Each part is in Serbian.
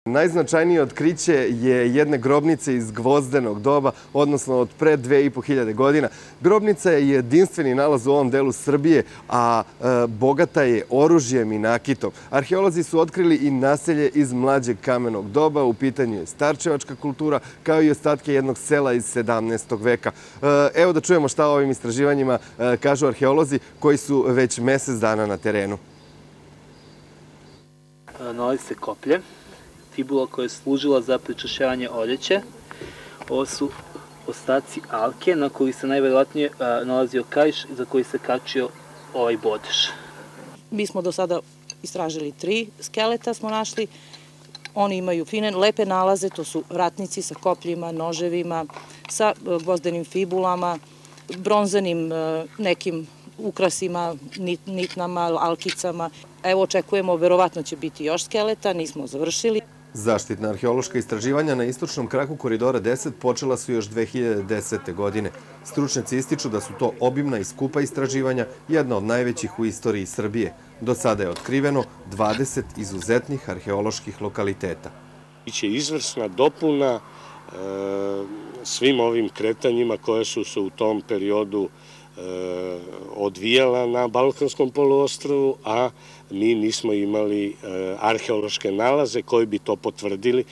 Najznačajnije otkriće je jedne grobnice iz gvozdenog doba, odnosno od pre 2500 godina. Grobnica je jedinstveni nalaz u ovom delu Srbije, a bogata je oružjem i nakitom. Arheolozi su otkrili i naselje iz mlađeg kamenog doba, u pitanju je starčevačka kultura, kao i ostatke jednog sela iz 17. veka. Evo da čujemo šta o ovim istraživanjima kažu arheolozi koji su već mesec dana na terenu. Nalazi se koplje, fibula koja je služila za pričašćavanje odjeće. Ovo su ostaci alke na kojih se najverovatnije nalazio kaiš za koji se kačio ovaj bodež. Mi smo do sada istražili 3 skeleta smo našli. Oni imaju fine, lepe nalaze, to su ratnici sa kopljima, noževima, sa gvozdenim fibulama, bronzanim nekim ukrasima, nitnama, alkicama. Evo očekujemo, verovatno će biti još skeleta, nismo završili. Zaštitna arheološka istraživanja na istočnom kraku Koridora 10 počela su još 2010. godine. Stručnjaci ističu da su to obimna i skupa istraživanja, jedna od najvećih u istoriji Srbije. Do sada je otkriveno 20 izuzetnih arheoloških lokaliteta. Biće izvrsna dopuna svim ovim kretanjima koje su se u tom periodu odvijala na Balkanskom poluostrvu, a mi nismo imali arheološke nalaze koji bi to potvrdili.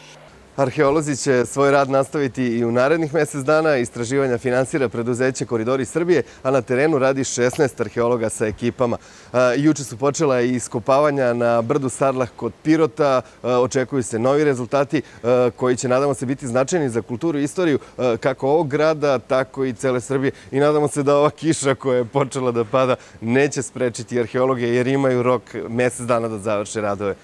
Arheolozi će svoj rad nastaviti i u narednih mesec dana. Istraživanja finansira preduzeće Koridori Srbije, a na terenu radi 16 arheologa sa ekipama. Juče su počela i iskopavanja na brdu Sarlah kod Pirota. Očekuju se novi rezultati koji će, nadamo se, biti značajni za kulturu i istoriju kako ovog grada, tako i cele Srbije. I nadamo se da ova kiša koja je počela da pada neće sprečiti arheologe jer imaju rok mesec dana da završe radove.